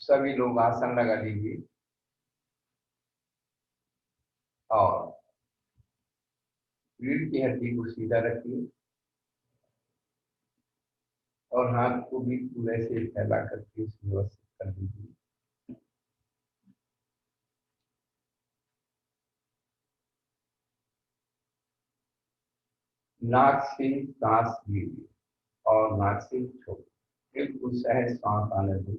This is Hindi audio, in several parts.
सभी लोग आसन लगा लीजिए और रीढ़ की हड्डी को सीधा रखिए और हाथ को भी पूरे से फैला करके व्यवस्थित कर दीजिए। नाक से सांस लीजिए और नाक से छोड़िए, बिल्कुल सहज सांस आने दो।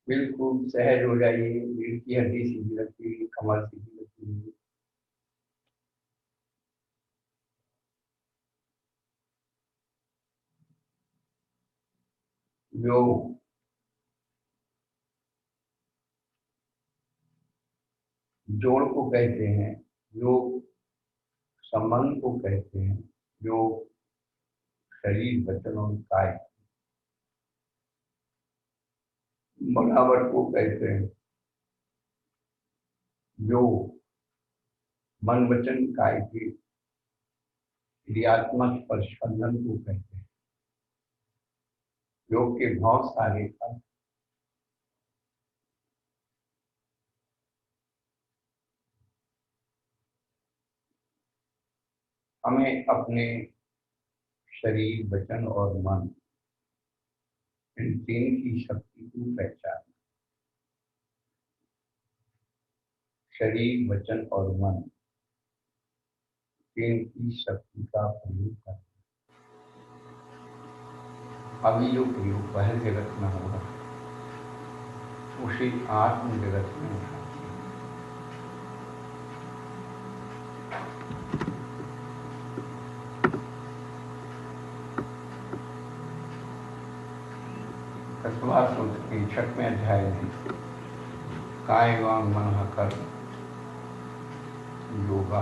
बिल्कुल सहज हो जाइए। रीढ़ की हड्डी सीधी रखिए, कमर सीधी रखिए। योग जोड़ को कहते हैं, योग संबंध को कहते हैं, योग शरीर वचन और काय बनावट को कहते हैं, योग मन वचन काय के क्रियात्मक स्पर्शबंधन को कहते हैं। योग के बहुत सारे अर्थ हमें अपने शरीर वचन और मन इन तीन की शक्ति को पहचान, शरीर वचन और मन तीन की शक्ति का प्रयोग करना। अभी जो प्रयोग बाहर जगत में हो रहा है उसी आत्म जगत में उठाते सूत्र के 6वें अध्याय में काय वांग मन कर योगा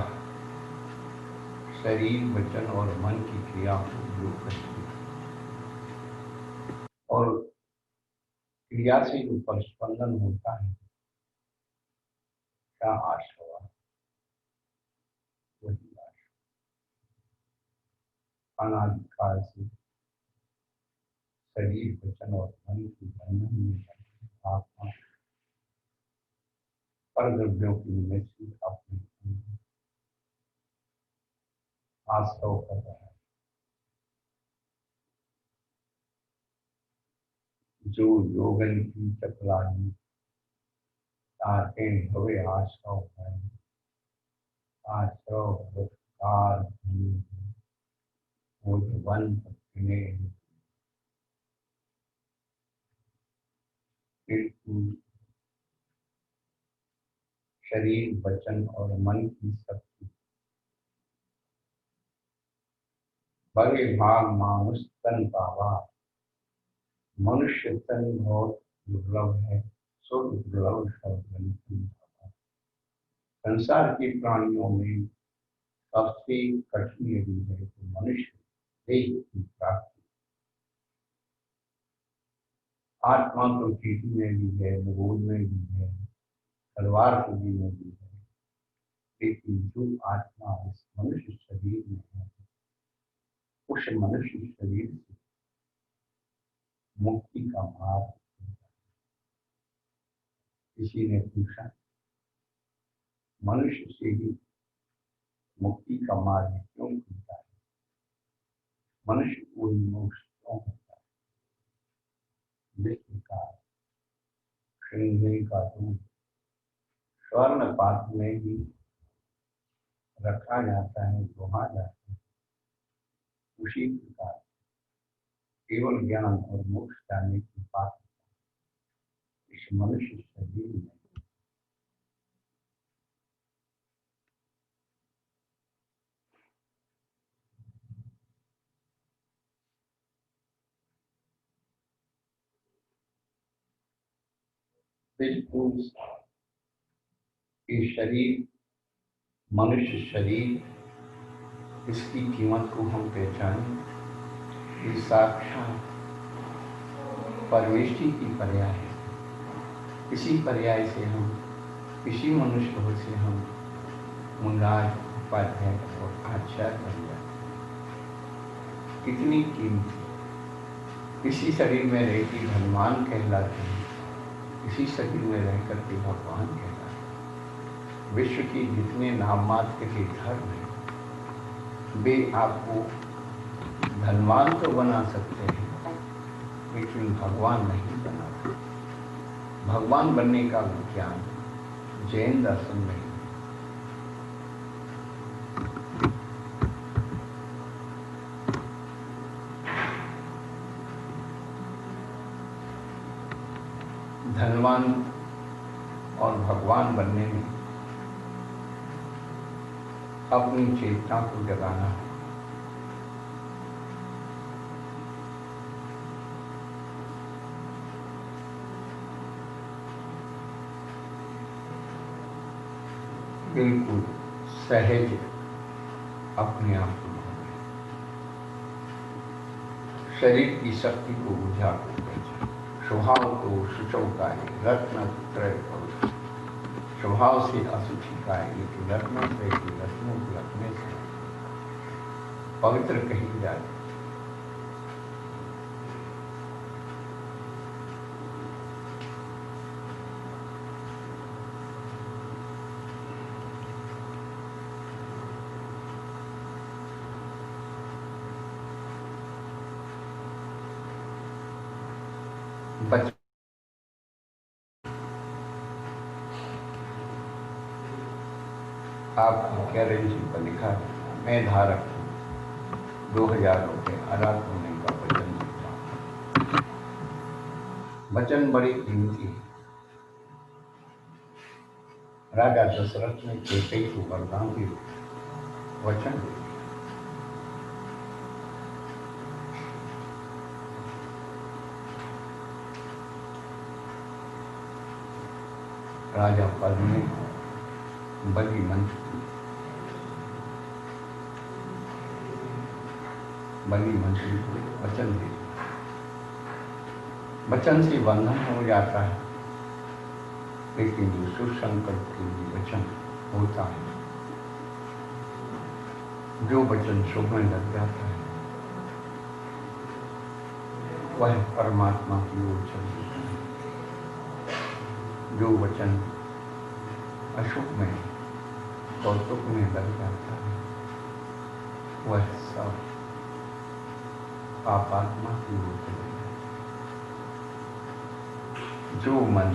शरीर वचन और मन की क्रिया को योग करती है और क्रिया से जो स्पंदन होता है क्या आश्रवा वही अनादिकाल से शरीर वचन और मन की बंधन में आत्मा पर द्रव्यों की निश्चित अपने आश्रव कर रहा है। जो योगन की चपलानी ताके भवे आश्रव है, आश्रव कार वन बिल्कुल शरीर वचन और मन की शक्ति बड़े भाग मानुष तन पावा। मनुष्य तन बहुत दुर्लभ है, सो दुर्लभ शब्द संसार के प्राणियों में सबसे कठिन यदि है तो मनुष्य देह की प्राप्ति। आत्मा तो चीटी में भी है, निरोध में भी है, तलवार खुदी में भी है, लेकिन जो आत्मा इस मनुष्य शरीर में है उस मनुष्य शरीर से मुक्ति का मार्ग। किसी ने पूछा मनुष्य से ही मुक्ति का मार्ग क्यों खुलता है, मनुष्य को मोक्ष क्यों होता है। विश्व का श्रृंखले का दूध स्वर्ण पात्र में ही रखा जाता है, दोहा जाता है, उसी प्रकार केवल ज्ञान और मोक्ष जाने की बात इस मनुष्य शरीर में बिल्कुल ये शरीर मनुष्य शरीर इसकी कीमत को हम पहचानें। ये साक्षात परमेष्टि की पर्याय है। इसी पर्याय से हम, इसी मनुष्य से हम मुनराज, उपाध्याय और आचार्य बन जाते। कितनी कीमती। इसी शरीर में रहकर धनवान कहलाते हैं, इसी शरीर में रह करके भगवान कहलाते हैं। विश्व की जितने नाम मात्र के धर्म हैं, वे आपको धनवान तो बना सकते हैं, लेकिन भगवान नहीं बना सकते। भगवान बनने का विज्ञान जैन दर्शन में है। धनवान और भगवान बनने में अपनी चेतना को जगाना है। बिल्कुल सहज अपने आप को शरीर की शक्ति को उजागर कर, स्वभाव को सुचौकाए रत्न त्रय पवित्र। स्वभाव से अशुचि का एक रत्नों से रत्नों के अपने से पवित्र कही जाए। आपकी गारंटी पर लिखा है, मैं धारक हूँ 2000 रुपये आराध होने का वचन देता हूँ। वचन बड़ी कीमती है। राजा दशरथ ने कैकेयी को वरदान भी वचन दिया। राजा पद में बलि मंत्र को वचन दे। वचन से बंधन हो जाता है, लेकिन जो सुसंकल्प के लिए वचन होता है, जो वचन शुभ में लग जाता है, वह परमात्मा की ओर चल जाता है। जो वचन अशुभ में कौतुक में लग जाता है, वह सब पापात्मा की ओर चले जाता है। जो मन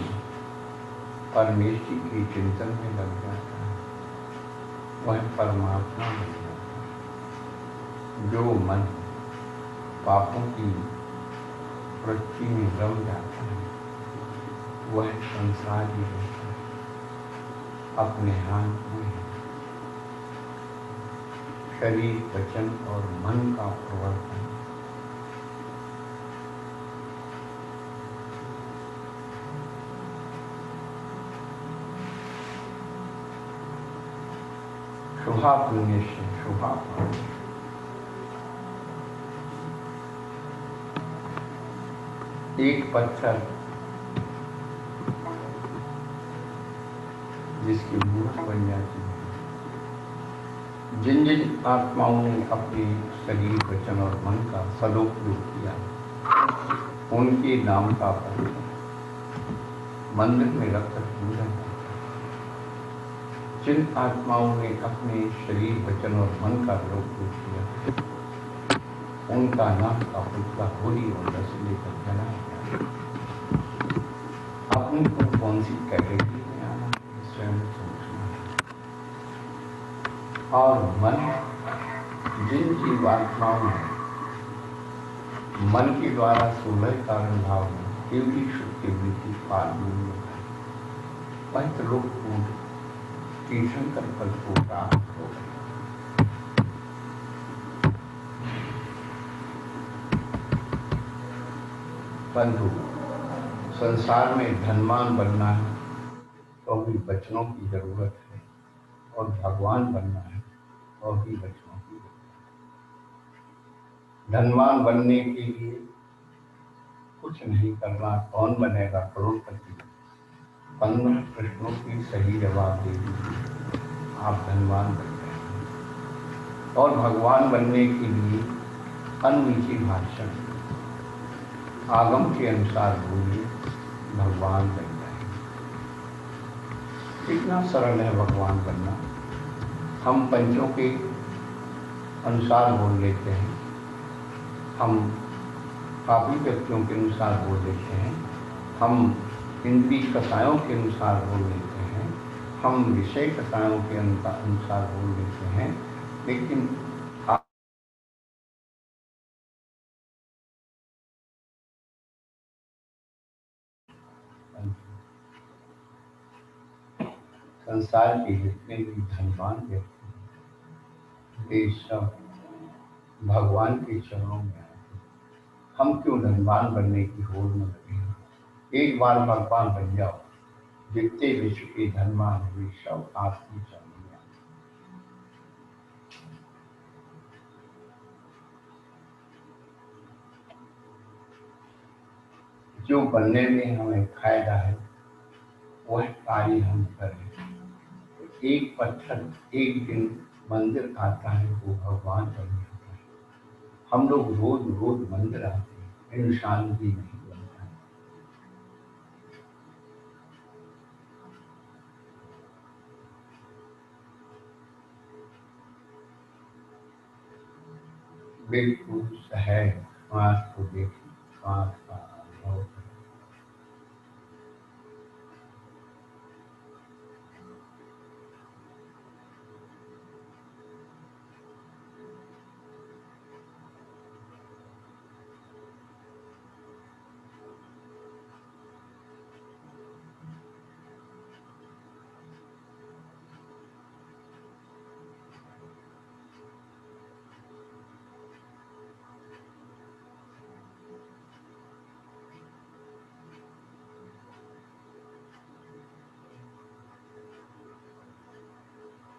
परमेश्वर के चिंतन में लग जाता है, वह परमात्मा बन जाता है। जो मन पापों की वृत्ति में रम जाता है, वह संसार ही रहता है, अपने हाथ में है। शरीर, वचन और मन का प्रवर्तन शुभा पुण्य से शुभा पाप। एक पत्थर जिसकी मूर्त बन जाती है। जिन जिन आत्माओं ने अपने शरीर, वचन और मन का सदुपयोग किया, उनके नाम का पत्थर मंदिर में रखकर पूजा करता। जिन आत्माओं ने अपने शरीर, वचन और मन का दुरुपयोग किया, उनका नाम का पुतला होली और रस लेकर जलाया गया। अपने को कौन सी कैटेगरी में आना, स्वयं सोचना। और मन, जिन जीवात्माओं ने मन के द्वारा 16 कारण भाव में केवली शुक्ति वृत्ति पालन वह त्रिलोक तीर्थंकर पद को प्राप्त हो गए। बंधु, संसार में धनवान बनना है तो भी वचनों की जरूरत है, और भगवान बनना है तो भी वचनों की जरूरत है। धनवान बनने के लिए कुछ नहीं करना, कौन बनेगा करोड़पति, 15 प्रश्नों की सही जवाब दे दीजिए, आप धनवान बन जाएंगे। और भगवान बनने के लिए अनमीठी भाषण आगम के अनुसार बोलिए, भगवान बन जाएंगे। कितना सरल है भगवान बनना। हम पंचों के अनुसार बोल लेते हैं, हम पापी व्यक्तियों के अनुसार बोल लेते हैं, हम इंद्रिय कसायों के अनुसार बोल लेते हैं, हम विषय कसायों के अनुसार बोल लेते हैं, लेकिन संसार के जितने भी धनवान व्यक्ति हैं, वे सब भगवान के चरणों में आते हैं। हम क्यों धनवान बनने की होड़ में लगे हैं? एक बार भगवान बन जाओ, जितने विश्व के धनवान वे सब आपकी चरणों में आते हैं। जो बनने में हमें फायदा है वह कार्य हम करें। एक पत्थर एक दिन मंदिर आता है वो भगवान बन जाता है। हम लोग रोज रोज मंदिर आते हैं, इंसान भी नहीं बनता है। बिल्कुल सहज श्वास को देखिए, श्वास का अनुभव करें।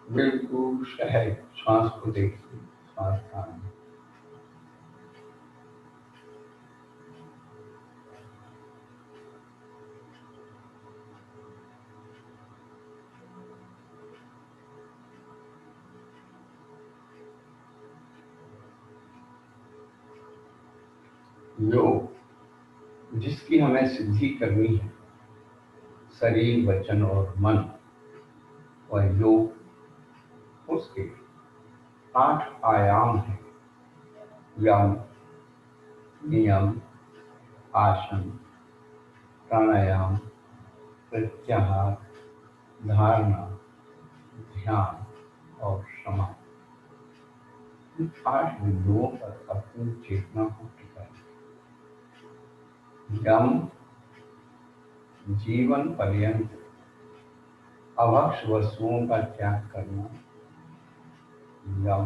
बिल्कुल सहज श्वास को देखिए, श्वास का अनुभव। योग जिसकी हमें सिद्धि करनी है, शरीर वचन और मन, वह योग उसके 8 आयाम है। यम, नियम, आसन, प्राणायाम, प्रत्याहार, धारणा, ध्यान और समाधि। इन 8 बिंदुओं पर अपनी चेतना को टिकाए। यम जीवन पर्यंत अभक्ष वस्तुओं का त्याग करना यम।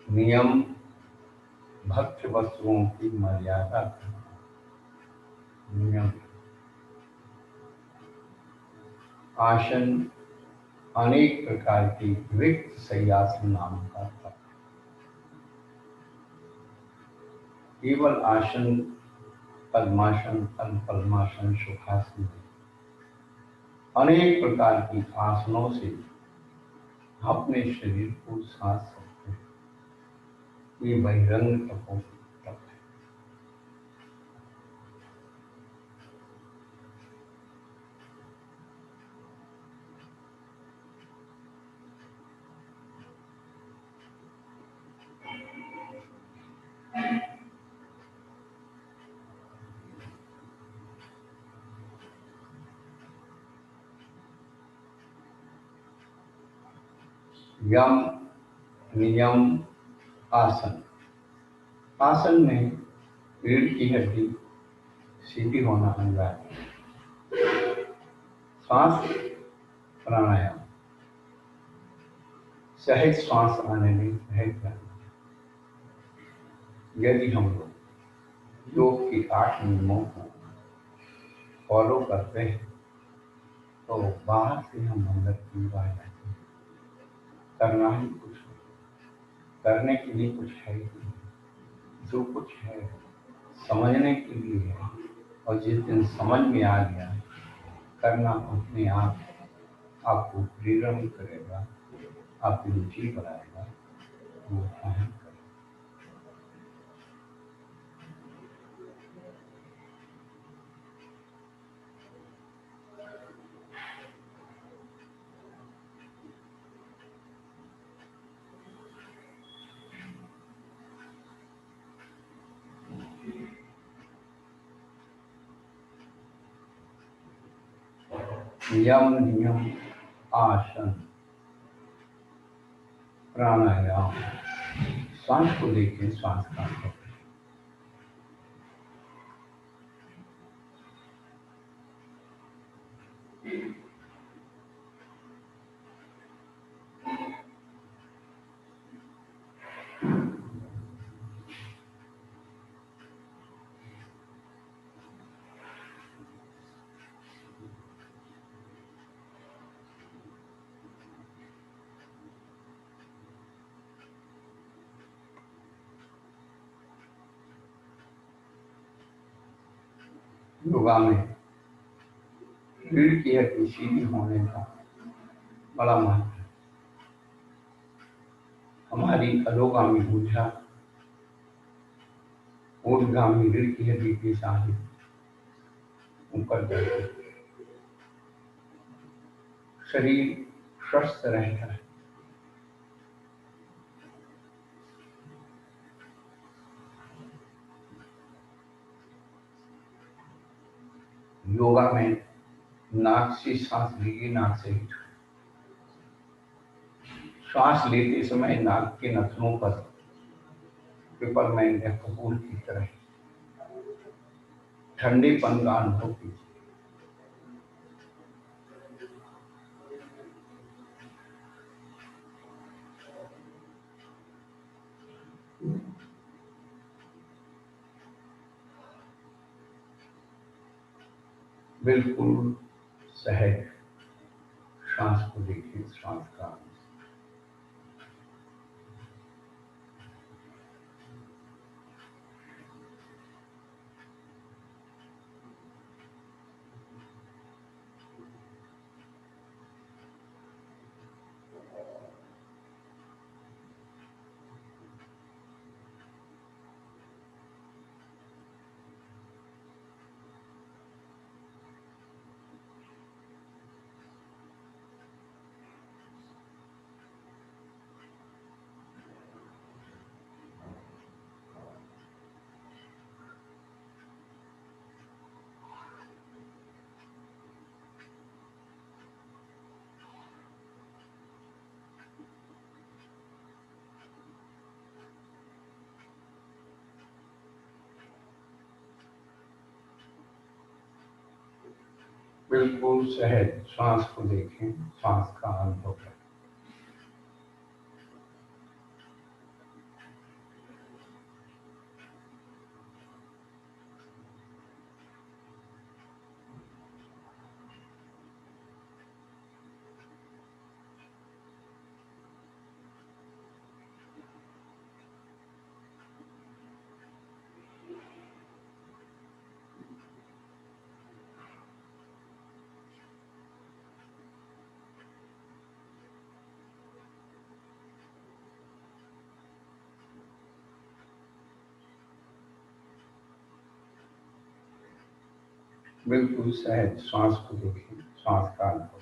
नियम भक्ष्य वस्तुओं की मर्यादा करना नियम। आसन अनेक प्रकार की रिक्त शय्यासन नाम का था। केवल आसन पद्मासन, पद्मासन, सुखासन, अनेक प्रकार की आसनों से अपने शरीर को साध सकते हैं। ये बहिरंग तपों की तप है। यम, नियम, आसन। आसन में रीढ़ की हड्डी सीधी होना अनिवार्य है। श्वास प्राणायाम, सहज श्वास आने में सहज जाना। यदि हम लोग योग के 8 नियमों को फॉलो करते हैं तो बाहर से हम अंदर की आ जाते हैं। करना ही कुछ नहीं, करने के लिए कुछ है ही नहीं। जो कुछ है समझने के लिए है, और जिस दिन समझ में आ गया करना अपने आप आपको प्रेरण करेगा, आपकी रुचि बढ़ाएगा, वो अहम करेगा। यम नियम आसन प्राणायाम, श्वास को देखिए, श्वास का अनुभव। योगा में रीढ़ की हड्डी सीधी होने का बड़ा महत्व है। हमारी अधोगामी भुजा ऊर्ध्वगामी रीढ़ की हड्डी के साथ ऊपर जाती है, शरीर स्वस्थ रहता है। योगा में नाक से सांस लीजिए, नाक से ही श्वास लेते समय नाक के नथनों पर पिपरमेंट या कपूर की तरह ठंडेपन का अनुभव कीजिए। बिल्कुल सहज श्वास को देखिए, श्वास का बिल्कुल सहज श्वास को देखें, श्वास का अनुभव करें। बिल्कुल सहज श्वास को देखें, श्वास का अनुभव।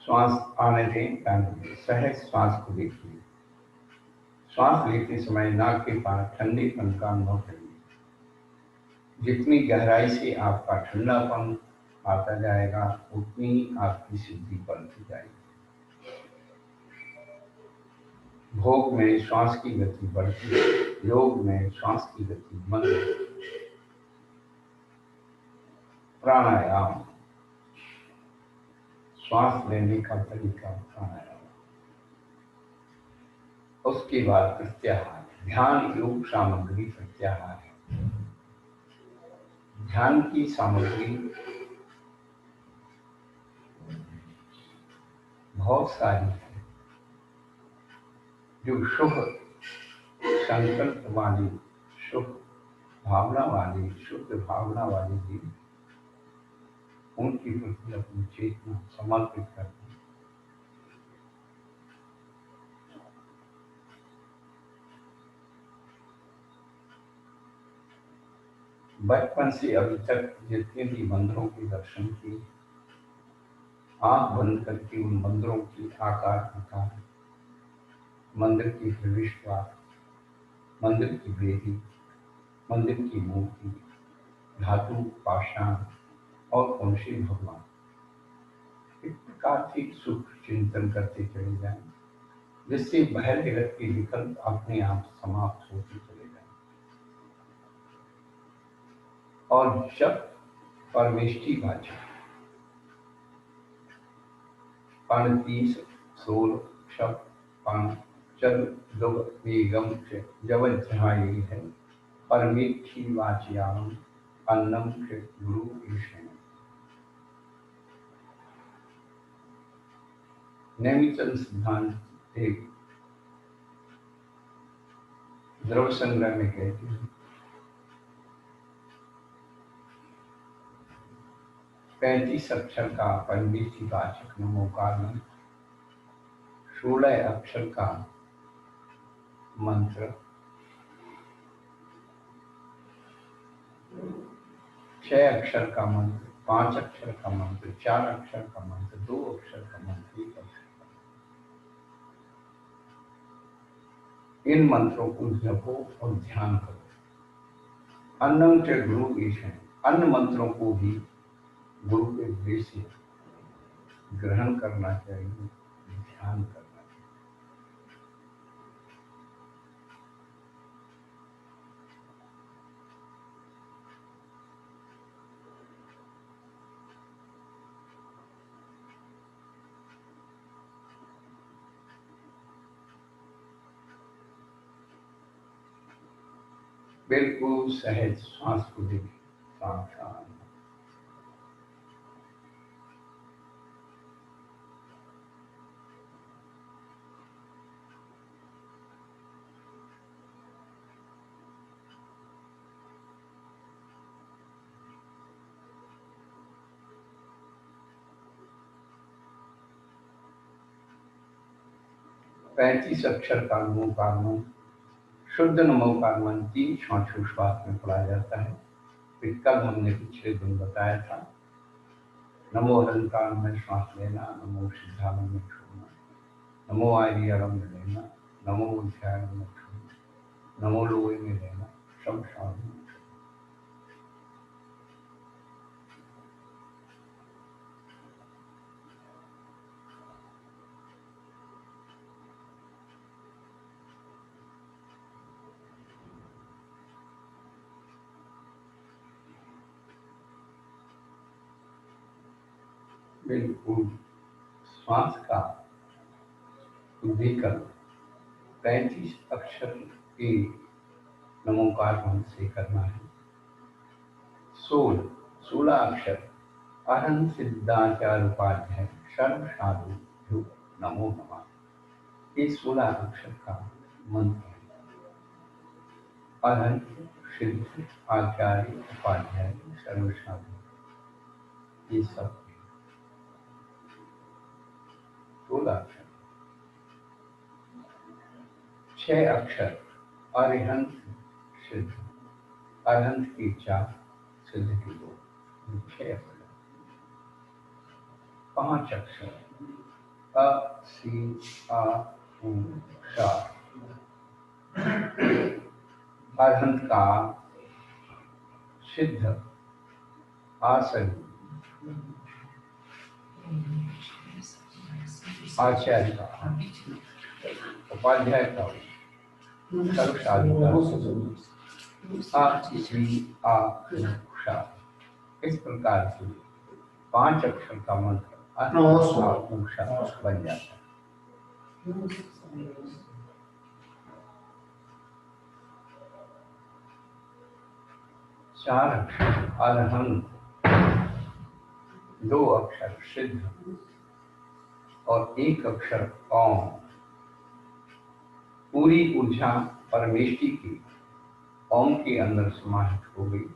श्वास आने दें, जाने दें, सहज श्वास को देखिए। श्वास लेते समय नाक के पास ठंडेपन का अनुभव करिए। जितनी गहराई से आपका ठंडापन आता जाएगा, उतनी ही आपकी सिद्धि बढ़ती जाएगी। भोग में श्वास की गति बढ़ती है, योग में श्वास की गति मंद है। प्राणायाम, श्वास लेने का तरीका प्राणायाम। उसके बाद प्रत्याहार, ध्यान योग सामग्री प्रत्याहार है। ध्यान की सामग्री बहुत सारी है, जो शुभ संकल्प वाली, शुभ भावना वाली, शुद्ध भावना वाली भी उनकी प्रति अपनी चेतना समर्पित करते हैं। बचपन से अभी तक जितने भी मंदिरों के दर्शन किए, आंख बंद करके उन मंदिरों की आकार विकार, मंदिर की प्रवेश द्वार, मंदिर की वेदी, मंदिर की मूर्ति, धातु, पाषाण और कौन से भगवान, इस प्रकार से सुख चिंतन करते चले जाएं, जिससे बाहर जगत के विकल्प अपने आप समाप्त होते चले जाएं। और जब परमेष्टि वाचक पर्ण 30 16 शब्द पर्ण चल दुग वेगम से जब जहां ये है परमेष्टि वाच्याम अन्नम से गुरु ईशन। नेमिचंद सिद्धांत एक द्रव संग्रह में कहते हैं 35 अक्षर का परमेष्टि वाचक नमोकार मंत्र, 16 अक्षर का मंत्र, 6 अक्षर का मंत्र, 5 अक्षर का मंत्र, 4 अक्षर का मंत्र, 2 अक्षर का मंत्र, 1 अक्षर का। इन मंत्रों को जपो और ध्यान करो। अन्नम च गुरु ईशन, अन्य मंत्रों को भी गुरु के उपदेश से ग्रहण करना चाहिए, ध्यान करना चाहिए। बिल्कुल सहज श्वास को देखिए, शांत। पैंतीस अक्षर का नमोकार मंत्र, शुद्ध नमोकार मंत्र 3 श्वासोच्छ्वास में पढ़ा जाता है। फिर कल हमने पिछले दिन बताया था, नमो अहंकार में श्वास लेना, नमो सिद्धांत में छोड़ना, नमो आर्यरम में लेना, नमो अध्याय में छोड़ना, नमो लोहे में लेना, सब श्वास में। बिल्कुल श्वास का शुद्धिकरण 35 अक्षर के नमोकार मंत्र से करना है। 16 अक्षर अहं सिद्धाचार्य उपाध्याय सर्व साधु नमो नमः, ये 16 अक्षर का मंत्र है। अहं सिद्ध आचार्य उपाध्याय सर्व साधु, ये सब 16 अक्षर। 6 अक्षर अरिहंत सिद्ध, अरिहंत की 4, सिद्ध की 2, 6 अक्षर। 5 अक्षर अ सी आ उ षा, अरिहंत का सिद्ध आसन, आचार्य का, उपाध्याय का, सर्व साधु का, इस प्रकार से 5 अक्षर का मंत्र बन जाता है। 4 अक्षर अरहंत, 2 अक्षर सिद्ध और 1 अक्षर ओम। पूरी ऊर्जा परमेष्टि की ओम के अंदर समाहित हो गई।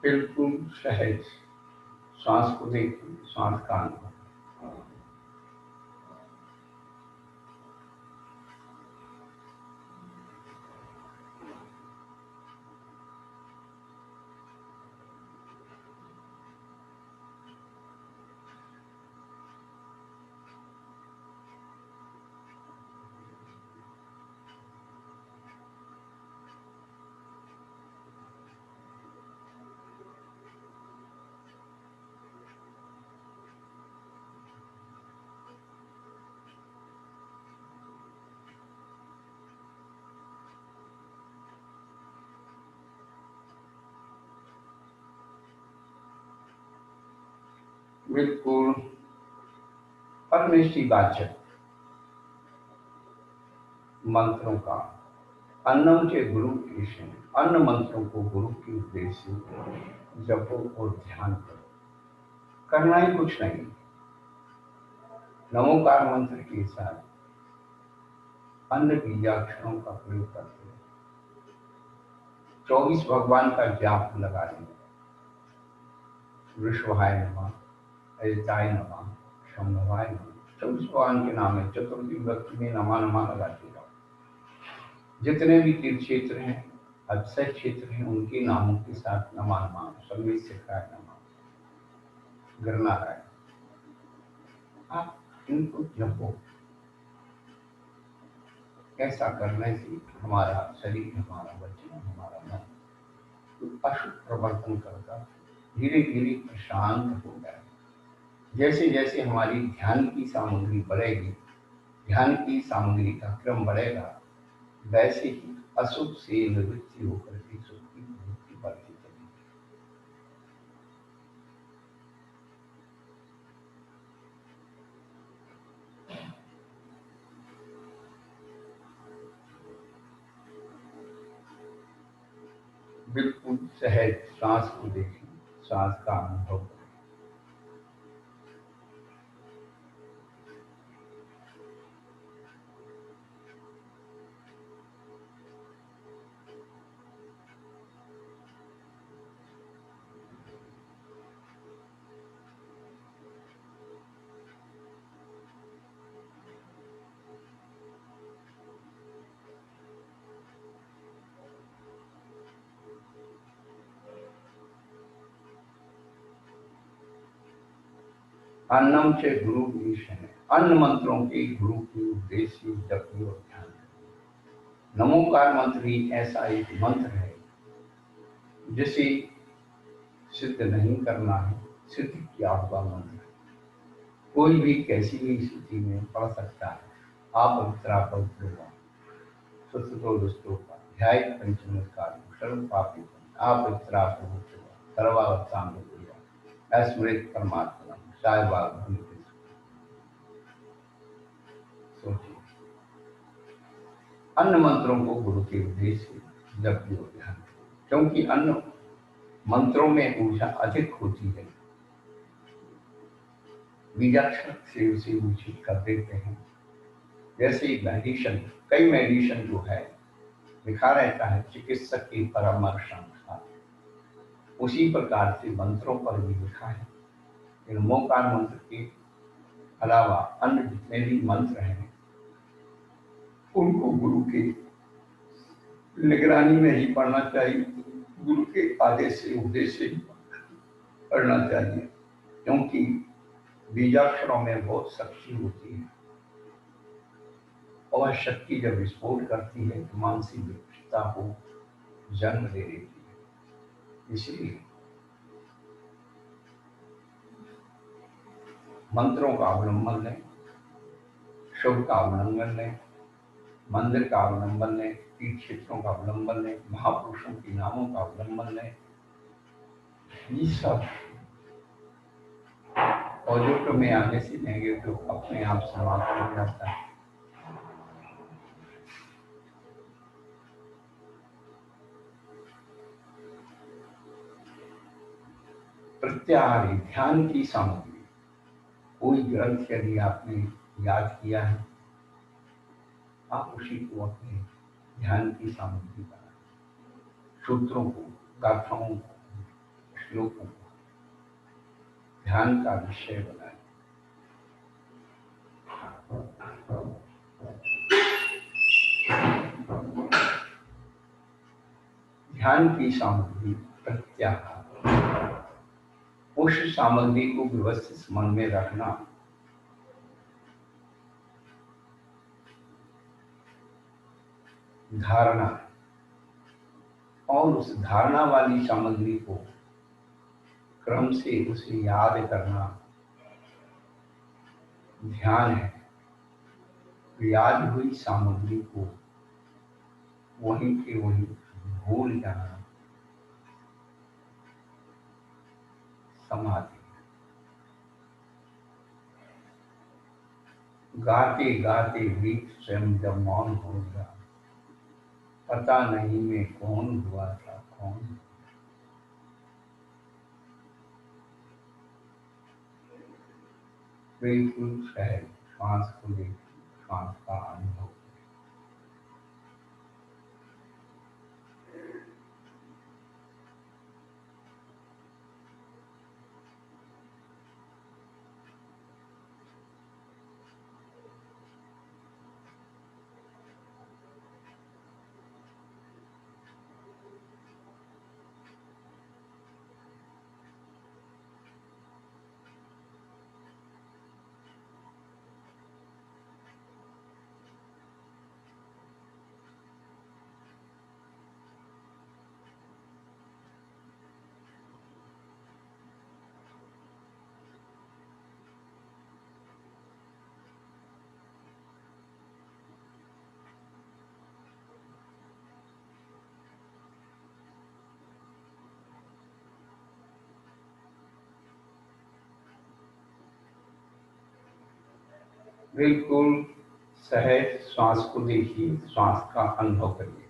बिल्कुल सहज श्वास को देखिए, श्वास का अनुभव। बिल्कुल परमेष्टि वाचक मंत्रों का अन्नम के गुरु ईशन, अन्न मंत्रों को गुरु के उद्देश्य जपो और ध्यान करो। करना ही कुछ नहीं। नमोकार मंत्र के साथ अन्य बीजाक्षरों का प्रयोग करते हैं। 24 भगवान का जाप लगा लें। विश्वाय नमः, अजिताय नमः, शंभवाय नमः। 24 भगवान के नाम है। चतुर्थी व्यक्ति में नमा नमा लगाते जाओ। जितने भी तीर्थ क्षेत्र हैं, अक्षय क्षेत्र हैं, उनके नामों के साथ नमा नमा, सर्वेश्वराय नमः, गिरनारायण, आप इनको जपो। ऐसा करने से हमारा शरीर, हमारा वचन, हमारा मन तो अशुभ प्रवर्तन करता धीरे धीरे प्रशांत हो जाए। जैसे जैसे हमारी ध्यान की सामग्री बढ़ेगी, ध्यान की सामग्री का क्रम बढ़ेगा, वैसे ही अशुभ से निवृत्ति होकर के सुख की निवृत्ति बढ़ती चलेगी। बिल्कुल सहज सांस को देखें, सांस का अनुभव करें। अन्नम से गुरु ईश है। अन्न मंत्रों के गुरु के उद्देश्य जपो और ध्यान करें। नमोकार मंत्र ही ऐसा एक मंत्र है जिसे सिद्ध नहीं करना है, सिद्ध किया हुआ मंत्र है। कोई भी कैसी भी स्थिति में पढ़ सकता है। आप पवित्र सुस्तो दुष्टो का ध्याय पंचमत्कार सर्व पापी आप पवित्र सर्वावसान स्मृत परमात्मा साहिबाग। सोचिए, अन्य मंत्रों को गुरु के उद्देश्य जब भी ध्यान, क्योंकि अन्य मंत्रों में ऊर्जा अधिक होती है। बीजाक्षर से उसे ऊर्जित कर देते हैं। जैसे मेडिसिन, कई मेडिसिन जो है लिखा रहता है चिकित्सक की परामर्श अनुसार, उसी प्रकार से मंत्रों पर भी लिखा है। नमोकार मंत्र के अलावा अन्य जितने भी मंत्र हैं उनको गुरु के निगरानी में ही पढ़ना चाहिए, गुरु के आदेश से उपदेश से पढ़ना चाहिए, क्योंकि बीजाक्षरों में बहुत शक्ति होती है और शक्ति जब विस्फोट करती है तो मानसिक विकृतता को जन्म दे देती है। इसलिए मंत्रों का अवलंबन लें, शुभ का अवलंबन लें, मंदिर का अवलंबन लें, तीर्थ क्षेत्रों का अवलंबन लें, महापुरुषों के नामों का अवलंबन लें। ये सब पॉजिटिव में आने से नेगेटिव अपने आप समाप्त हो जाता है। प्रत्याहार ध्यान की सामग्री, कोई ग्रंथ यदि आपने याद किया है, आप उसी को अपने ध्यान की सामग्री बनाएं। सूत्रों को, गाथाओं को, श्लोकों को ध्यान का विषय बनाएं। ध्यान की सामग्री प्रत्याहार, उस सामग्री को व्यवस्थित मन में रखना। धारणा, और उस धारणा वाली सामग्री को क्रम से उसे याद करना ध्यान है। याद हुई सामग्री को वहीं के वहीं भूल जाना समाधि। गाते गाते गीत स्वयं जब मौन हो गया, पता नहीं मैं कौन हुआ था, कौन। बिल्कुल सहज श्वास को लेकर श्वास का अनुभव। बिल्कुल सहज श्वास को देखिए, श्वास का अनुभव करिए।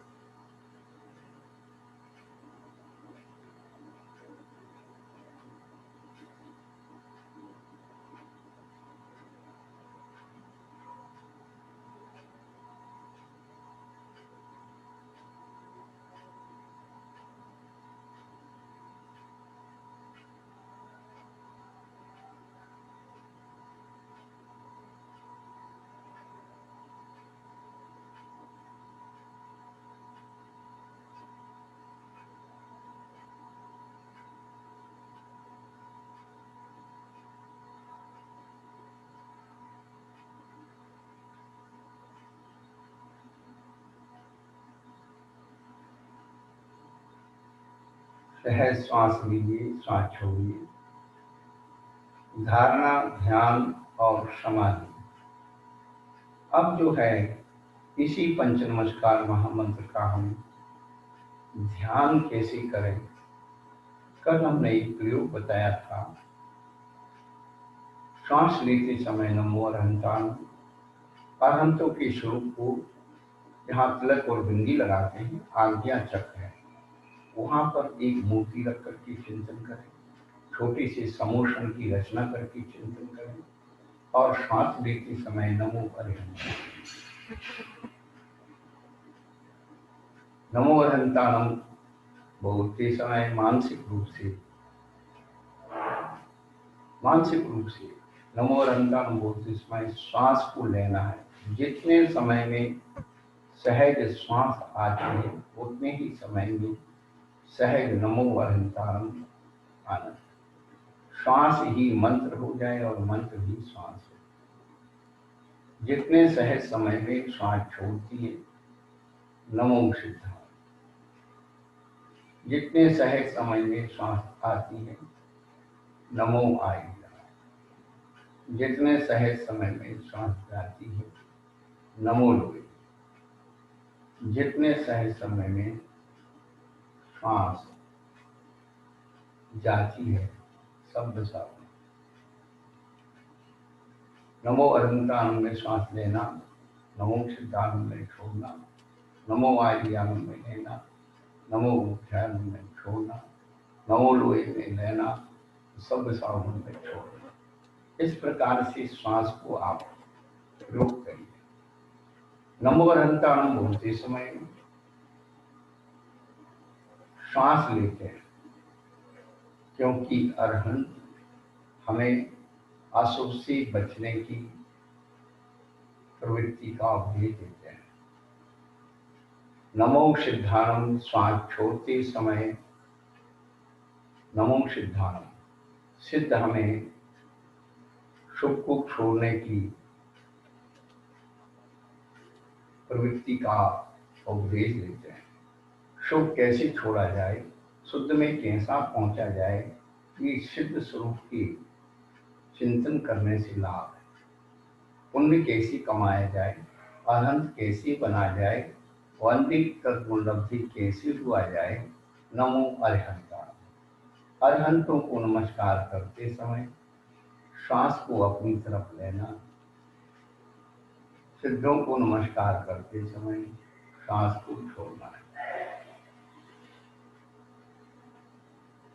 सहज श्वास लीजिए, श्वास छोड़िए। धारणा, ध्यान और समाधि। अब जो है इसी पंच नमस्कार महामंत्र का हम ध्यान कैसे करें। कल हमने एक प्रयोग बताया था, श्वास लेते समय नमो अरहंतान, अरहंतों के स्वरूप को जहाँ तिलक और बिंदी लगाते हैं, आज्ञा चक्र है, वहां पर एक मूर्ति रख करके चिंतन करें। छोटे से समोषण की रचना करके चिंतन करें और श्वास लेते समय नमो अरहंतान, नमो अरहंतानम बोलते समय मानसिक रूप से नमो अरहंतानम बोलते समय श्वास को लेना है। जितने समय में सहज श्वास आती है, उतने ही समय में सहज नमो अरहंतानम आना। श्वास ही मंत्र हो जाए और मंत्र ही श्वास हो। जितने सहज समय में श्वास छोड़ती है, नमो सिद्धाय। जितने सहज समय में श्वास आती है, नमो आएगा। जितने सहज समय में सांस जाती है, नमो लोए। जितने सहज समय में सांस जाती है, शब्द सावधान। नमो अरहंताणम में सांस लेना, नमो सिद्धाणम में छोड़ना, नमो आर्याणम में लेना, नमो मुख्याणम में छोड़ना, नमो लोए में लेना, शब्द सावधान में छोड़ना। इस प्रकार से श्वास को आप प्रयोग करिए। नमो अरहंताणम बोलते समय श्वास लेते हैं, क्योंकि अरहंत हमें अशुभ से बचने की प्रवृत्ति का उपदेश देते हैं। नमो सिद्धाणम श्वास छोड़ते समय, नमो सिद्धाणम, सिद्ध हमें शुभ को छोड़ने की प्रवृत्ति का उपदेश देते हैं। शुभ कैसे छोड़ा जाए, शुद्ध में कैसा पहुंचा जाए, ये सिद्ध स्वरूप के चिंतन करने से लाभ है। पुण्य कैसे कमाया जाए, अनंत कैसे बना जाए, वंदित तत्वलब्धि कैसे हुआ जाए। नमो अरहंता। अरहंतों को नमस्कार करते समय श्वास को अपनी तरफ लेना, सिद्धों को नमस्कार करते समय श्वास को छोड़ना है।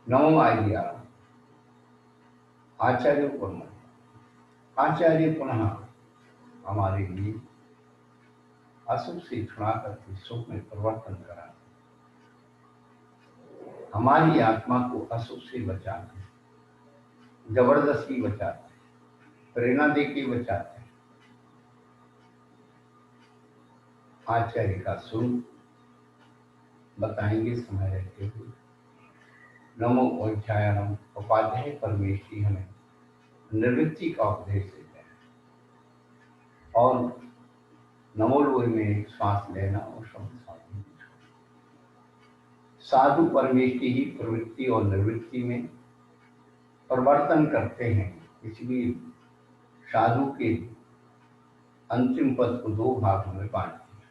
नमो आर्या, आचार्य को नमः। आचार्य पुनः हमारे लिए अशुभ से छुड़ा करके सुख में परिवर्तन कराते, हमारी आत्मा को अशुभ से बचाते, जबरदस्ती बचाते, प्रेरणा देके बचाते। आचार्य का स्वरूप बताएंगे समय रहते हुए। नमो अध्यायनम, उपाध्याय परमेश्वरी हमें निवृत्ति का उपदेश देते हैं। और नमो लोए में श्वास लेना और शब्द साधु। साधु परमेश्वरी ही प्रवृत्ति और निवृत्ति में परिवर्तन करते हैं, इसलिए साधु के अंतिम पद को दो भागों में बांटते हैं।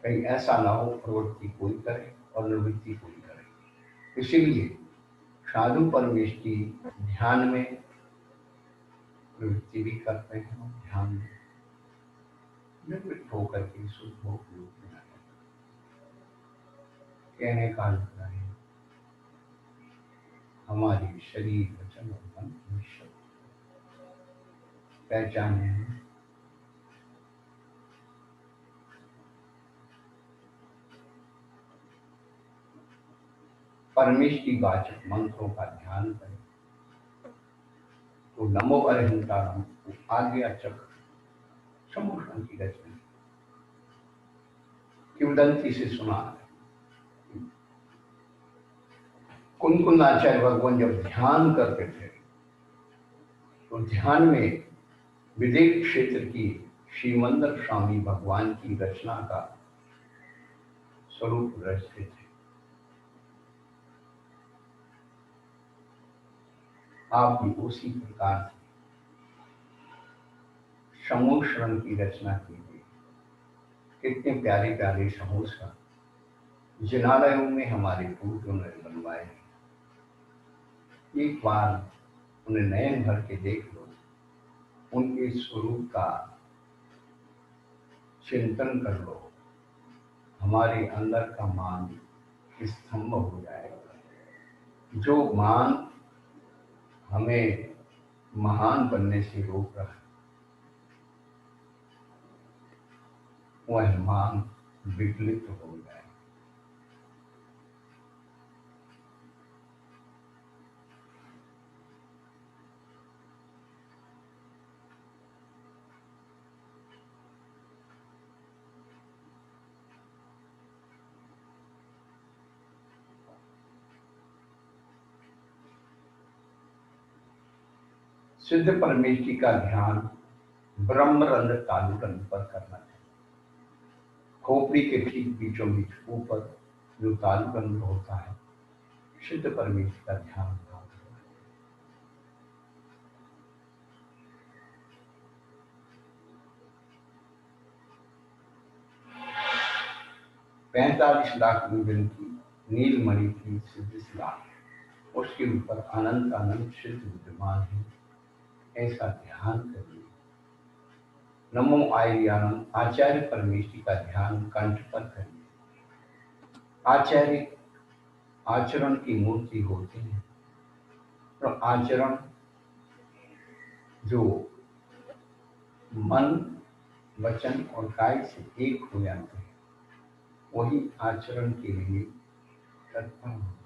कहीं ऐसा ना हो प्रवृत्ति कोई करे और निवृत्ति कोई करे। इसीलिए साधु परमेष्टि ध्यान में प्रवृत्ति भी करते हैं और ध्यान में निवृत्त होकर के शुद्ध होकर में आते हैं। कहने का मतलब है हमारी शरीर वचन और मन की पहचाने हैं। परमेष्टि वाचक मंत्रों का ध्यान करें तो नमो अरहंताणम को आज्ञाचक्र सम्मोहन की रचना किंवदंती से सुना है। कुंकुंद आचार्य भगवान जब ध्यान करते थे तो ध्यान में विदेह क्षेत्र की श्रीमंदर स्वामी भगवान की रचना का स्वरूप रचते थे। आप भी उसी प्रकार से समूह की रचना कीजिए। कितने प्यारे प्यारे समूह जिनालयों में हमारे पूर्वजों ने बनवाए। एक बार उन्हें नयन भर के देख लो, उनके स्वरूप का चिंतन कर लो, हमारे अंदर का मान स्तंभ हो जाएगा। जो मान हमें महान बनने से रोक रहा है, वह मान विकलित हो जाए। सिद्ध परमेष्टि का ध्यान ब्रह्मरंध्र तालुरंध्र पर करना चाहिए। खोपड़ी के ठीक बीचों बीच ऊपर जो तालुरंध्र होता है, सिद्ध परमेष्टि का ध्यान। 45 लाख योजन की नीलमणि की सिद्धि लाख, उसके ऊपर अनंत अनंत सिद्ध विद्यमान है, ऐसा ध्यान करिए। नमो आर्यानम, आचार्य परमेश्वरी का ध्यान कंठ पर करिए। आचार्य आचरण की मूर्ति होते हैं, तो आचरण जो मन वचन और काय से एक हो जाते हैं, वही आचरण के लिए तत्पर हो गए।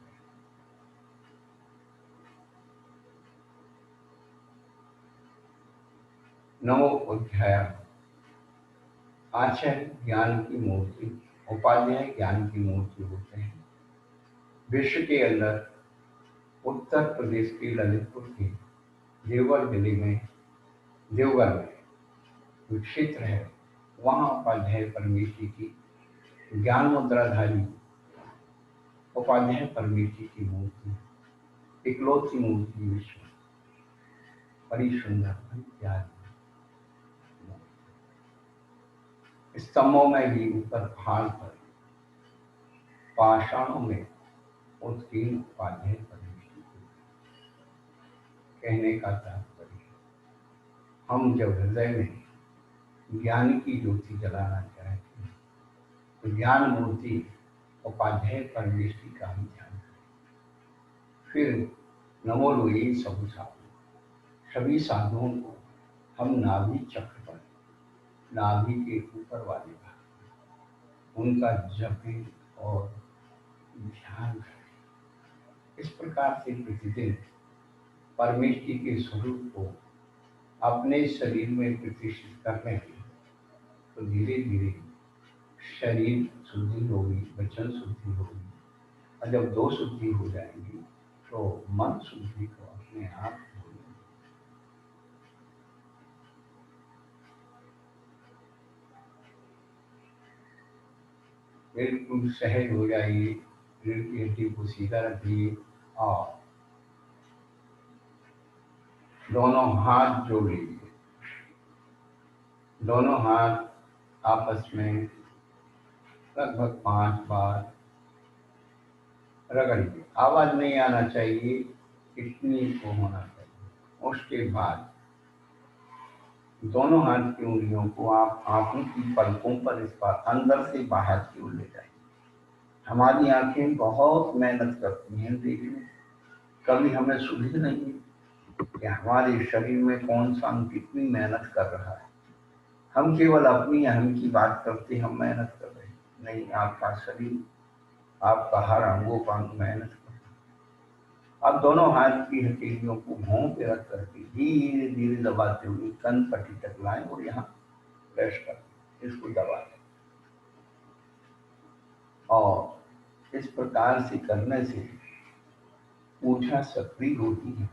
नमो अध्याय, आचार्य ज्ञान की मूर्ति, उपाध्याय ज्ञान की मूर्ति होते हैं। विश्व के अंदर उत्तर प्रदेश के ललितपुर के देवगढ़ जिले में, देवगढ़ में जो क्षेत्र है, वहाँ उपाध्याय परमेश्वरी की ज्ञान मुद्राधारी उपाध्याय परमेश्वरी की मूर्ति, इकलौती मूर्ति विश्व, बड़ी सुंदर, बड़ी प्यारी। स्तंभों में भी ऊपर पहाड़ पर पाषाणों में उत्कीर्ण उपाध्याय परमेश्वरी की। कहने का तात्पर्य, हम जब हृदय में ज्ञान की ज्योति जलाना चाहते हैं, तो ज्ञान मूर्ति उपाध्याय परमेश्वरी का हम ध्यान करें। फिर नमो लोये सब साधु, सभी साधुओं को हम नाभि चक्र पर, नाभि के ऊपर वाले भाग, उनका जपें और ध्यान करें। इस प्रकार से प्रतिदिन परमेश्वरी के स्वरूप को अपने शरीर में प्रतिष्ठित करने के, तो धीरे धीरे शरीर शुद्धि होगी, वचन शुद्धि होगी, और जब दो शुद्धि हो जाएंगी तो मन शुद्धि को अपने आप होगी। बिल्कुल सहज हो जाइए, रीढ़ की हड्डी को सीधा रखिए और दोनों हाथ जोड़ लीजिए। दोनों हाथ आपस में लगभग 5 बार रगड़िए। आवाज नहीं आना चाहिए, इतनी को होना चाहिए। उसके बाद दोनों हाथ की उंगलियों को आप आंखों की पलकों पर इस बार अंदर से बाहर की ओर ले जाइए। हमारी आंखें बहुत मेहनत करती हैं देखने, कभी हमें सुविधा नहीं है कि हमारे शरीर में कौन सा अंग कितनी मेहनत कर रहा है। हम केवल अपनी अहम की बात करते, हम मेहनत कर रहे हैं। नहीं, आपका शरीर, आपका हर अंगों का अंग मेहनत कर रहा है। आप दोनों हाथ की हथेलियों को भौं पे रख करके धीरे धीरे दबाते हुए कन पट्टी तक लाएं और यहाँ प्रेस कर इसको दबा दें। और इस प्रकार से करने से ऊर्जा सक्रिय होती है,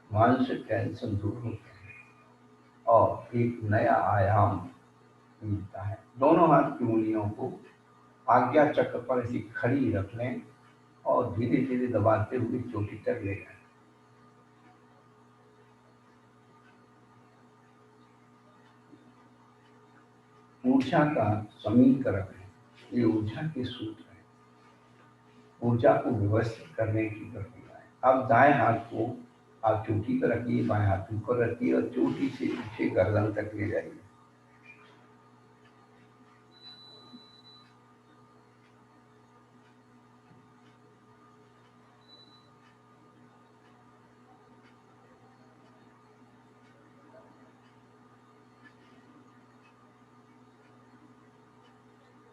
मानसिक टेंशन दूर होता है और एक नया आयाम मिलता है। दोनों हाथ की उंगलियों को आज्ञा चक्र पर ऐसी खड़ी रख लें और धीरे धीरे दबाते हुए चोटी तक ले जाएं। ऊर्जा का समीकरण है, ये ऊर्जा के सूत्र है, ऊर्जा को व्यवस्थित करने की प्रक्रिया है। अब दाएं हाथ को आप चोटी पर रखिए, बाएं हाथ ऊपर रखिए और चोटी से पीछे गर्दन तक ले जाइए।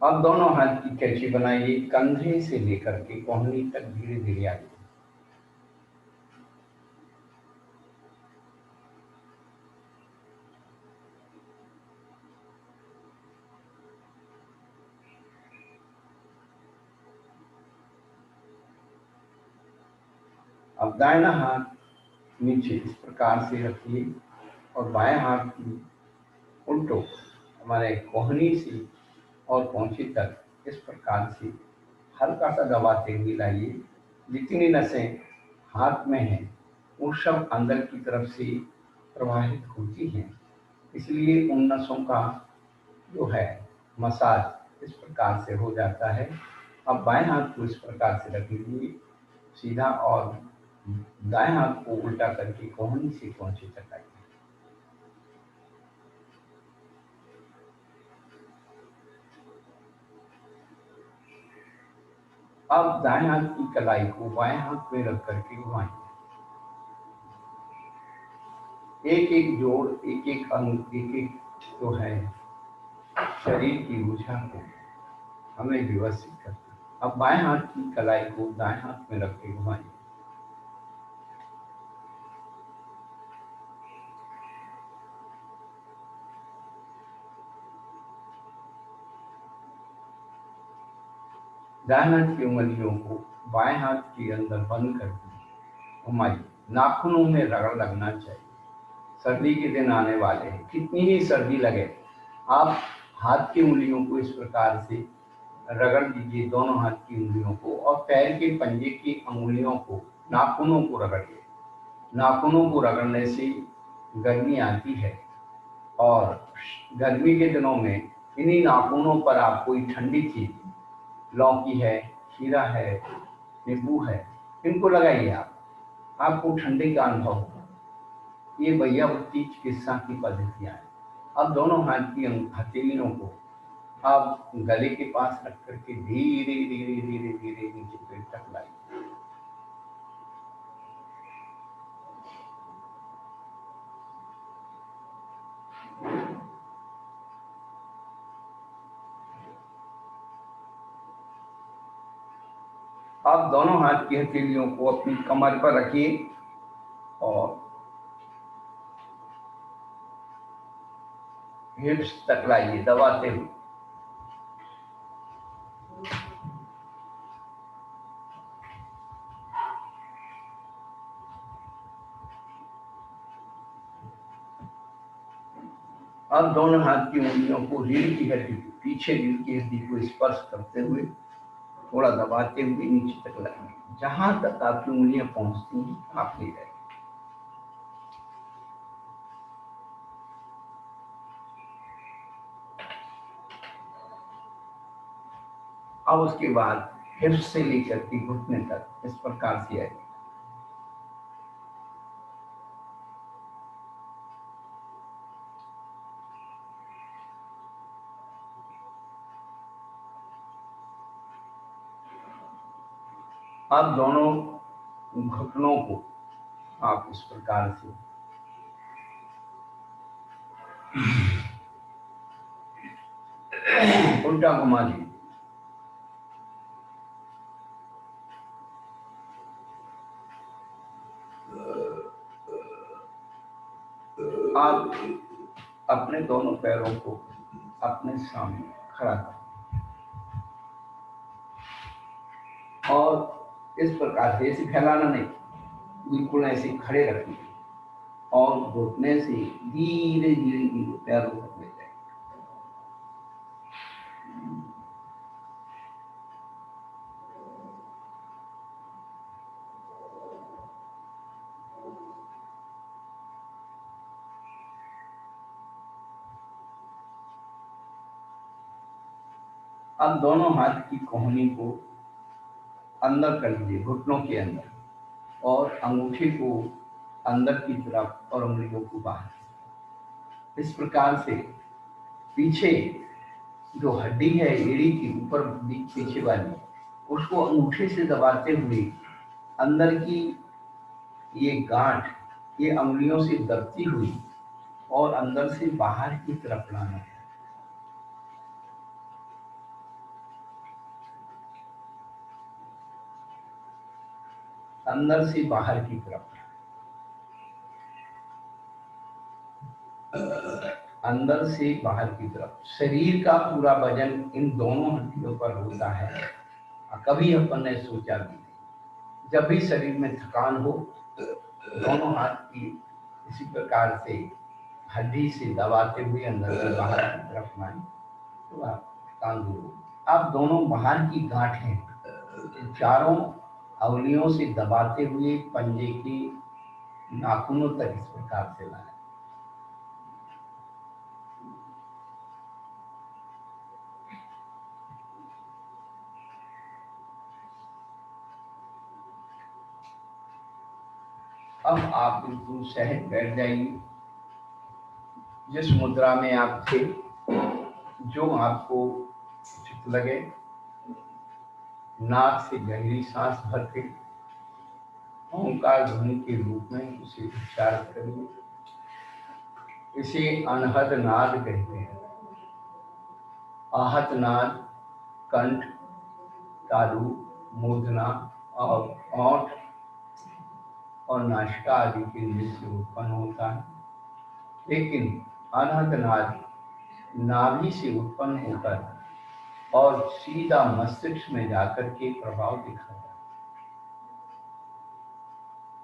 अब दोनों हाथ की कैंची बनाइए, कंधे से लेकर के कोहनी तक धीरे धीरे आइए। अब दाहिना हाथ नीचे इस प्रकार से रखिए और बाएं हाथ की उल्टो हमारे कोहनी से और पहुंची तक इस प्रकार से हल्का सा दबाते हुए लाइए। जितनी नसें हाथ में हैं वो सब अंदर की तरफ से प्रवाहित होती हैं, इसलिए उन नसों का जो है मसाज इस प्रकार से हो जाता है। अब बाएं हाथ को इस प्रकार से रख लीजिए सीधा और दाएं हाथ को उल्टा करके कोहनी से कोहनी तक आइए। अब दाएं हाथ की कलाई को बाएं हाथ में रख करके घुमाइए। एक एक जोड़, एक एक अंग, एक एक जो है शरीर की ऊर्जा को हमें व्यवस्थित करते हैं। अब बाएं हाथ की कलाई को दाएं हाथ में रख के घुमाइए। दाएं हाथ की उंगलियों को बाएं हाथ के अंदर बंद कर घुमाइए। नाखूनों में रगड़ लगना चाहिए। सर्दी के दिन आने वाले हैं, कितनी ही सर्दी लगे आप हाथ की उंगलियों को इस प्रकार से रगड़ दीजिए, दोनों हाथ की उंगलियों को, और पैर के पंजे की अंगुलियों को, नाखूनों को रगड़िए। नाखूनों को रगड़ने से गर्मी आती है और गर्मी के दिनों में इन्हीं नाखूनों पर आप कोई ठंडी चीज, लौकी है, खीरा है, नींबू है, इनको लगाइए आपको ठंडी का अनुभव होगा। ये वैयावृत्ति चिकित्सा की पद्धतियां हैं। अब दोनों हाथ की हथेलियों को आप गले के पास रख करके धीरे धीरे धीरे धीरे नीचे पेट तक लाइए। आप दोनों हाथ की हथेलियों को अपनी कमर पर रखिए और हिप्स तक लाइए दबाते हुए। अब दोनों हाथ की उंगलियों को रीढ़ की हड्डी, पीछे रीढ़ की हड्डी को स्पर्श करते हुए थोड़ा दबाते हुए नीचे तक लाइए। जहां तक आपकी उंगलियां पहुंचती हैं आप ले जाइए। अब उसके बाद हिप्स से लेकर के घुटने तक इस प्रकार से आइए। अब दोनों घुटनों को आप इस प्रकार से उल्टा घुमा दीजिए। आप अपने दोनों पैरों को अपने सामने खड़ा करें और इस प्रकार से ऐसे फैलाना नहीं, बिल्कुल ऐसे खड़े रखिए और घुटने से धीरे धीरे धीरे पैरों तक ले जाए। अब दोनों हाथ की कोहनी को अंदर कर लीजिए, घुटनों के अंदर, और अंगूठे को अंदर की तरफ और उंगलियों को बाहर। इस प्रकार से पीछे जो हड्डी है एड़ी की ऊपर पीछे वाली, उसको अंगूठे से दबाते हुए अंदर की ये गांठ ये अंगुलियों से दबती हुई और अंदर से बाहर की तरफ लाना है। अंदर से बाहर की तरफ, अंदर से बाहर की तरफ। शरीर का पूरा वजन इन दोनों हड्डियों पर होता है। कभी अपन ने सोचा भी नहीं। जब भी शरीर में थकान हो, दोनों हाथ की इसी प्रकार से हड्डी से दबाते हुए अंदर से बाहर की तरफ लाएं तो आप थकान दूर हो। आप दोनों बाहर की गांठें चारों अंगुलियों से दबाते हुए पंजे के नाखूनों तक इस प्रकार से लाएं। अब आप बिल्कुल सहज बैठ जाइए। जिस मुद्रा में आप थे, जो आपको उचित लगे, नाक से गहरी सांस भर के ओंकार ध्वनि के रूप में उसे उच्चार करिए। इसे अनहद नाद कहते हैं। आहत नाद कंठ, तालु, मूर्धना और ओंठ और नासिका आदि के लिए से उत्पन्न होता है, लेकिन अनहद नाद नाभि से उत्पन्न होकर और सीधा मस्तिष्क में जाकर के प्रभाव दिखाता है।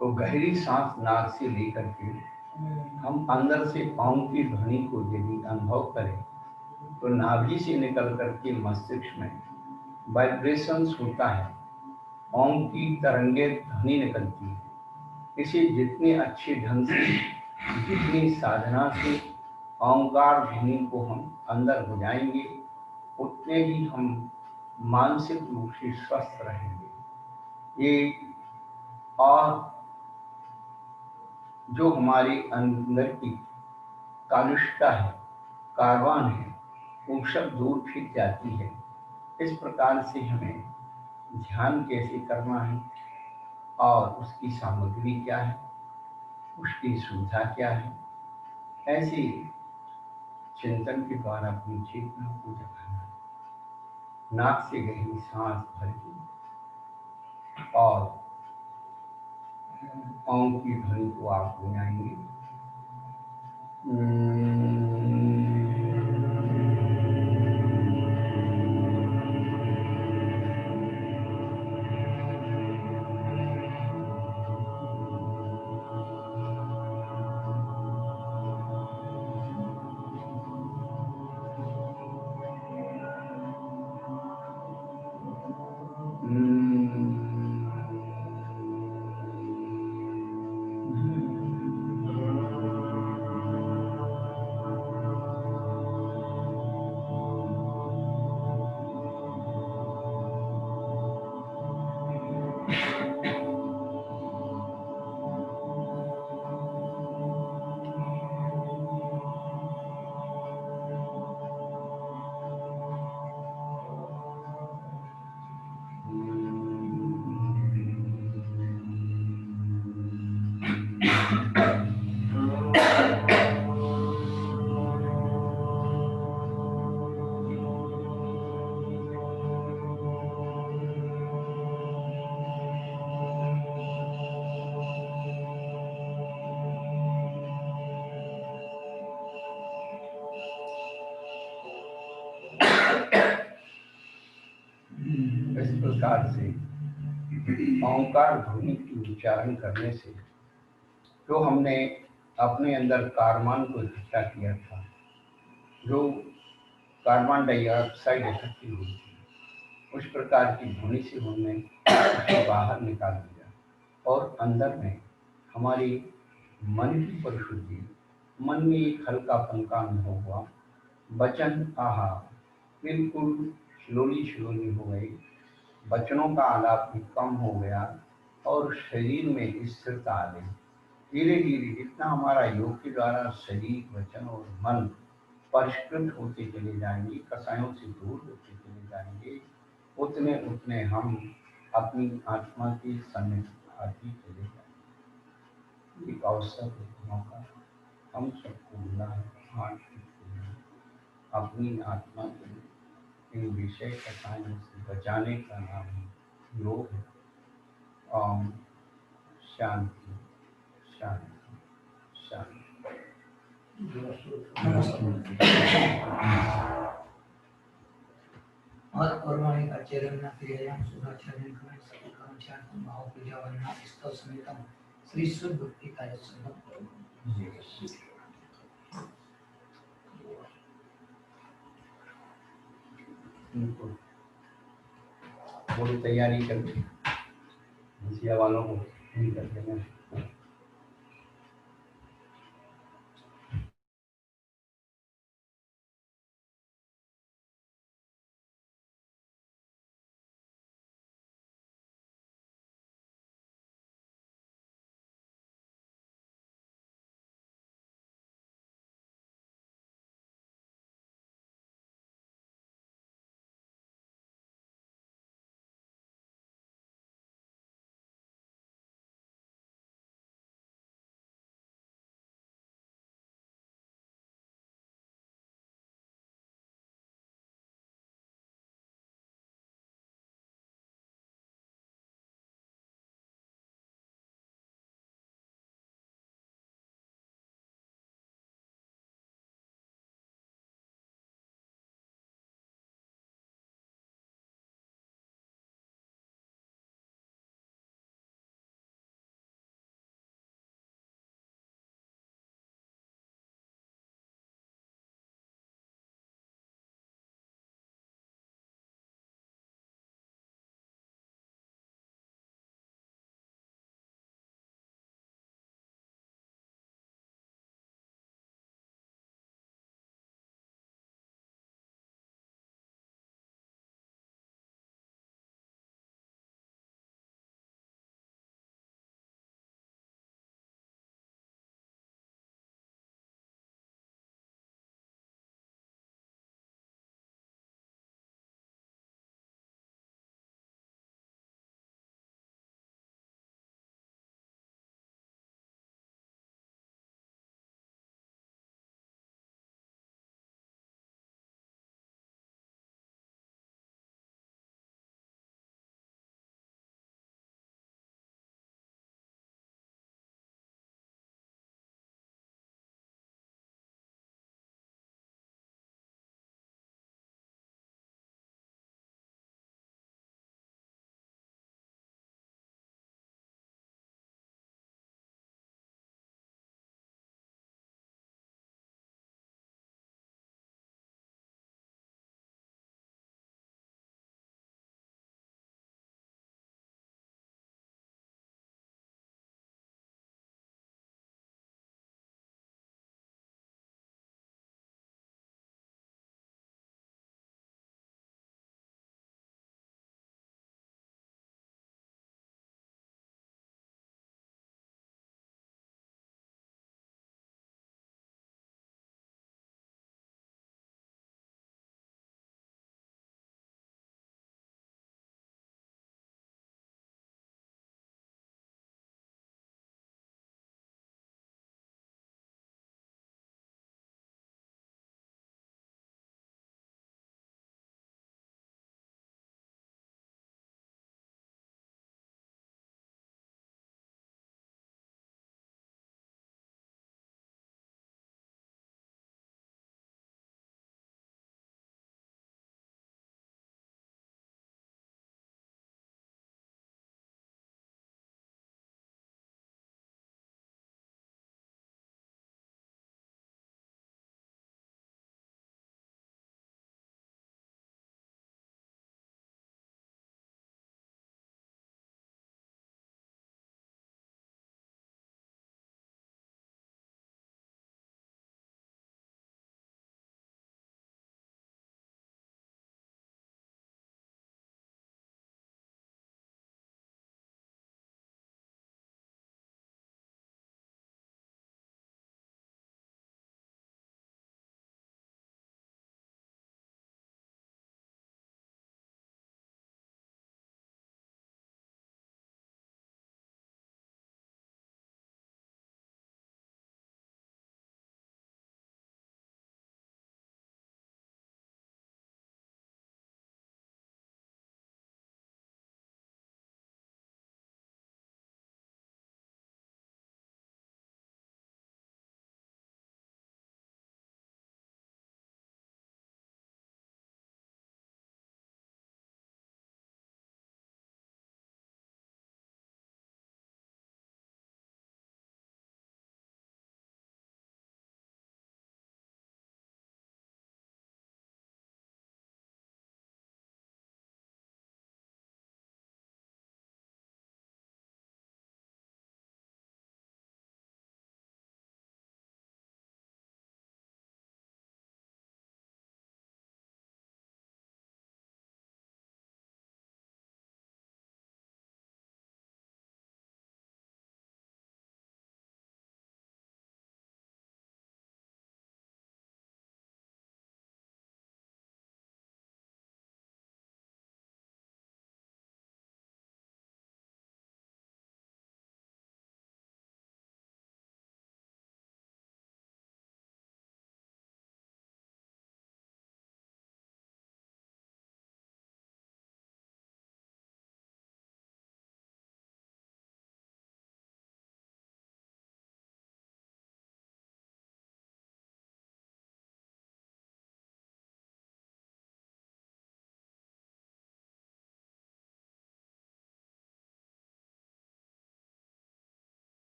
तो गहरी सांस नाक से लेकर के हम अंदर से ओम की ध्वनि को यदि अनुभव करें तो नाभि से निकल करके मस्तिष्क में वाइब्रेशंस होता है, ओम की तरंगे ध्वनि निकलती है। इसे जितने अच्छे ढंग से, जितनी साधना से ओंकार ध्वनि को हम अंदर बुझाएंगे, उतने ही हम मानसिक रूप से स्वस्थ रहेंगे। ये और जो हमारे अंदर की कालुष्यता है, कार्बन है, वो सब दूर फिट जाती है। इस प्रकार से हमें ध्यान कैसे करना है और उसकी सामग्री क्या है, उसकी सुविधा क्या है, ऐसे चिंतन के द्वारा अपनी चेतना को जगाना है। नाक से गहरी सांस भरके और ओम की ध्वनि को आप बुझाएंगे। इस प्रकार से ओंकार ध्वनि की उच्चारण करने से जो हमने अपने अंदर कार्बन को इकट्ठा किया था, जो कार्बन डाइऑक्साइड इकट्ठी हुई थी, उस प्रकार की ध्वनि से हमने उसे बाहर निकाल दिया और अंदर में हमारी मन की परिशुद्धि, मन में एक हल्कापन का अनुभव हुआ। वचन आहा बिल्कुल स्लोली हो गई, वचनों का आलाप भी कम हो गया और शरीर में स्थिरता आ गई। धीरे धीरे जितना हमारा योग के द्वारा शरीर, वचन और मन परिष्कृत होते चले जाएंगे, कसायों से दूर होते चले जाएंगे, उतने उतने हम अपनी आत्मा के सन्निहित आदि चले जाएंगे। एक अवसर, एक मौका हम सबको मिला है आज के दिन में अपनी आत्मा को इन विषय कसायों से बचाने का नाम योग है। ओम शांति शांति शांति। और वाणी का चरण न क्रियायाम सुधाचरण करें सभी कर्मचारी भाव पूजा वरना स्तव समेतम श्री शुद्ध भक्ति कार्य संभव। थोड़ी तैयारी करके भैया वालों को नहीं कर देना।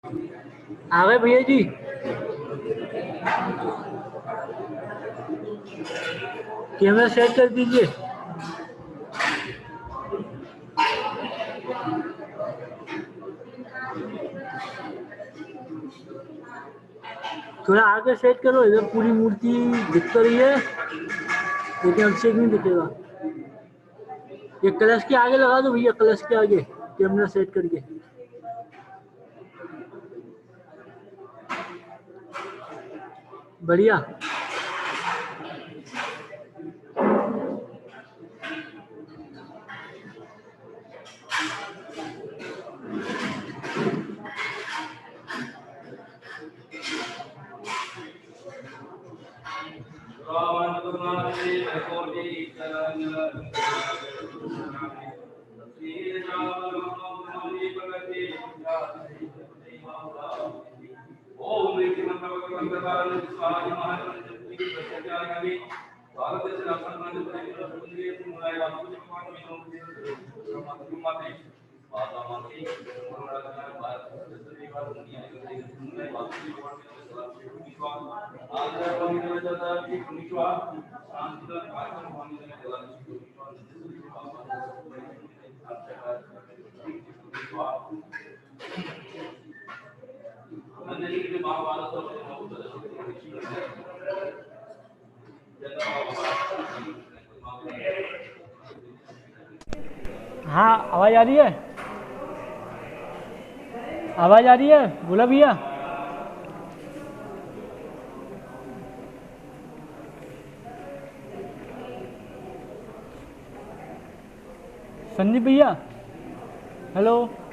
आ गए भैया जी। कैमरा सेट कर दीजिए। थोड़ा आगे सेट करो, इधर पूरी मूर्ति दिख तो रही है लेकिन अभिषेक नहीं दिखेगा। ये कलश के आगे लगा दो भैया, कलश के आगे कैमरा सेट करके। बढ़िया। हाँ आवाज आ रही है, आवाज आ रही है, बोला भैया। संदीप भैया हेलो।